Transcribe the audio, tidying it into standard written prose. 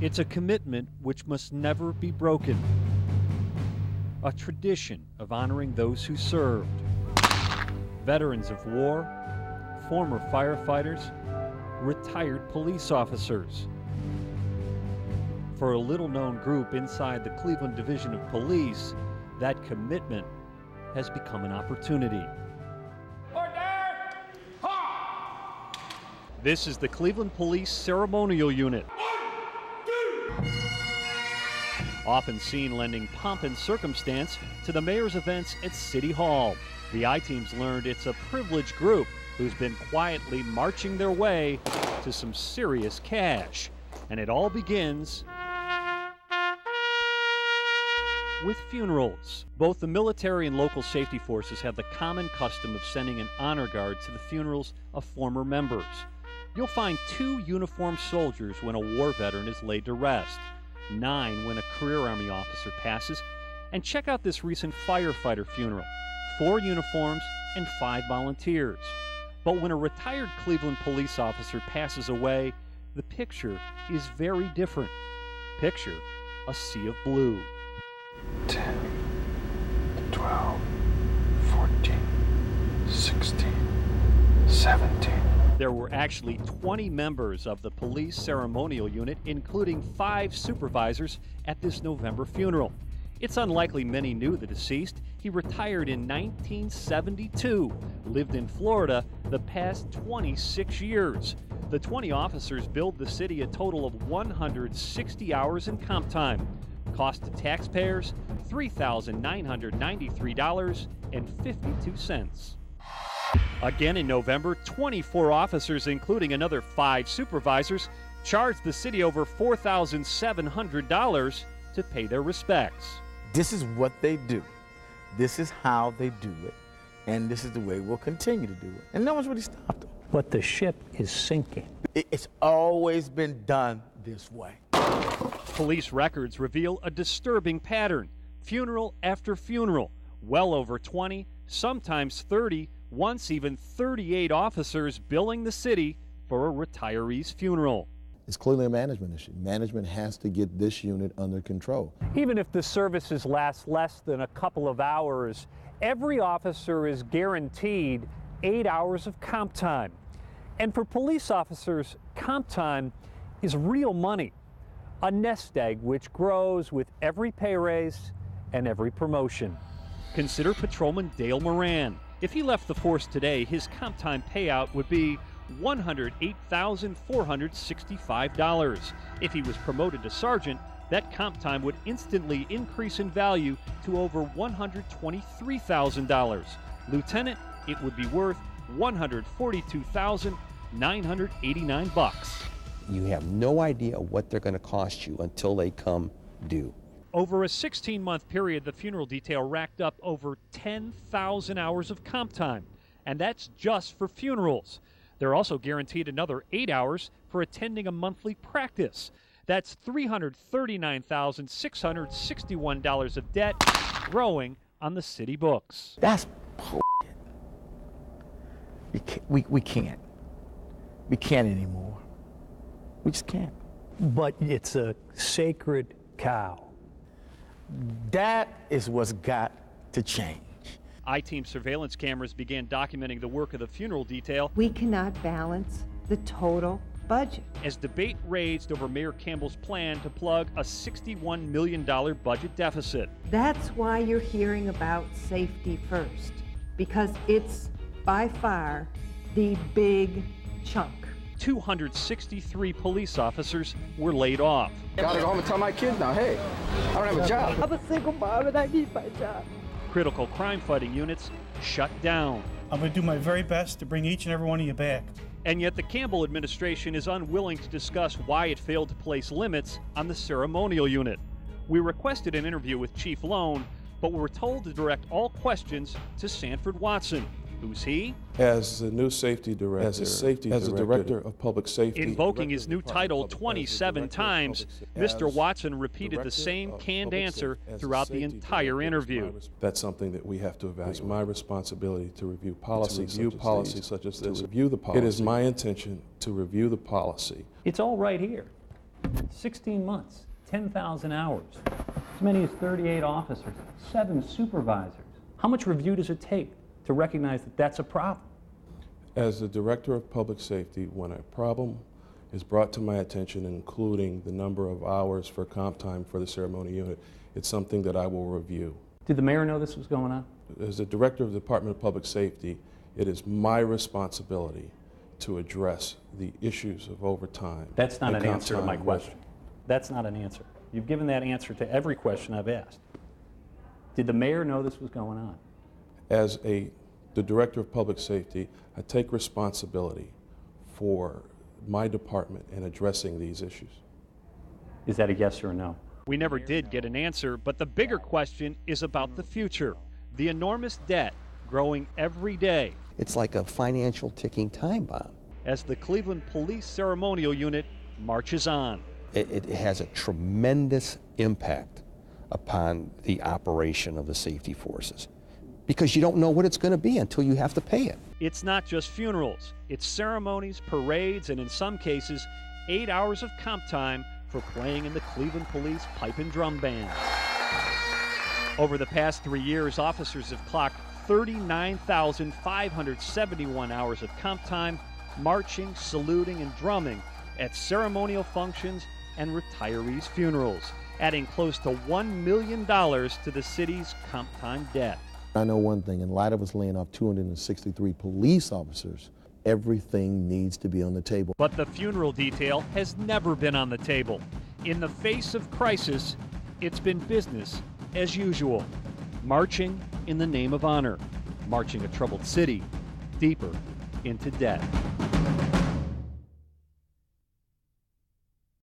It's a commitment which must never be broken. A tradition of honoring those who served. Veterans of war, former firefighters, retired police officers. For a little-known group inside the Cleveland Division of Police, that commitment has become an opportunity. This is the Cleveland Police Ceremonial Unit. Often seen lending pomp and circumstance to the mayor's events at City Hall. The I-Teams learned it's a privileged group who's been quietly marching their way to some serious cash. And it all begins with funerals. Both the military and local safety forces have the common custom of sending an honor guard to the funerals of former members. You'll find 2 uniformed soldiers when a war veteran is laid to rest, 9 when a career Army officer passes, and check out this recent firefighter funeral, 4 uniforms and 5 volunteers. But when a retired Cleveland police officer passes away, the picture is very different. Picture a sea of blue. 10, 12, 14, 16, 17. There were actually 20 members of the police ceremonial unit, including 5 supervisors, at this November funeral. It's unlikely many knew the deceased. He retired in 1972, lived in Florida the past 26 years. The 20 officers billed the city a total of 160 hours in comp time. Cost to taxpayers, $3,993.52. Again in November, 24 officers, including another 5 supervisors, charged the city over $4,700 to pay their respects. This is what they do. This is how they do it. And this is the way we'll continue to do it. And no one's really stopped them. But the ship is sinking. It's always been done this way. Police records reveal a disturbing pattern. Funeral after funeral. Well over 20, sometimes 30, once even 38 officers billing the city for a retiree's funeral. It's clearly a management issue. Management has to get this unit under control. Even if the services last less than a couple of hours, every officer is guaranteed 8 hours of comp time. And for police officers, comp time is real money, a nest egg which grows with every pay raise and every promotion. Consider Patrolman Dale Moran. If he left the force today, his comp time payout would be $108,465. If he was promoted to sergeant, that comp time would instantly increase in value to over $123,000. Lieutenant, it would be worth $142,989. You have no idea what they're going to cost you until they come due. Over a 16-month period, the funeral detail racked up over 10,000 hours of comp time, and that's just for funerals. They're also guaranteed another 8 hours for attending a monthly practice. That's $339,661 of debt growing on the city books. That's bullshit. We can't. We can't anymore. We just can't. But it's a sacred cow. That is what's got to change. I-Team surveillance cameras began documenting the work of the funeral detail. We cannot balance the total budget. As debate raged over Mayor Campbell's plan to plug a $61 million budget deficit. That's why you're hearing about safety first, because it's by far the big chunk. 263 police officers were laid off. Gotta go home and tell my kids now, hey, I don't have a job. I'm a single mom and I need my job. Critical crime fighting units shut down. I'm going to do my very best to bring each and every one of you back. And yet the Campbell administration is unwilling to discuss why it failed to place limits on the ceremonial unit. We requested an interview with Chief Lone, but we were told to direct all questions to Sanford Watson. Who's he? As the new safety director, as a director of public safety. Invoking his new title 27 times, Mr. Watson repeated the same canned answer throughout the entire interview. That's something that we have to evaluate. It's my responsibility to review policies such as this. Review the policy. It is my intention to review the policy. It's all right here. 16 months, 10,000 hours, as many as 38 officers, 7 supervisors. How much review does it take to recognize that that's a problem? As the Director of Public Safety, when a problem is brought to my attention, including the number of hours for comp time for the ceremony unit, it's something that I will review. Did the mayor know this was going on? As the Director of the Department of Public Safety, it is my responsibility to address the issues of overtime. That's not and an answer to my comp time. question. That's not an answer. You've given that answer to every question I've asked. Did the mayor know this was going on? As the Director of Public Safety, I take responsibility for my department in addressing these issues. Is that a yes or a no? We never did get an answer, but the bigger question is about the future. The enormous debt growing every day. It's like a financial ticking time bomb. As the Cleveland Police Ceremonial Unit marches on. It has a tremendous impact upon the operation of the safety forces because you don't know what it's going to be until you have to pay it. It's not just funerals. It's ceremonies, parades, and in some cases, 8 hours of comp time for playing in the Cleveland Police Pipe and Drum Band. Over the past 3 years, officers have clocked 39,571 hours of comp time, marching, saluting, and drumming at ceremonial functions and retirees' funerals, adding close to $1 million to the city's comp time debt. I know one thing, in light of us laying off 263 police officers, everything needs to be on the table. But the funeral detail has never been on the table. In the face of crisis, it's been business as usual. Marching in the name of honor, marching a troubled city deeper into debt.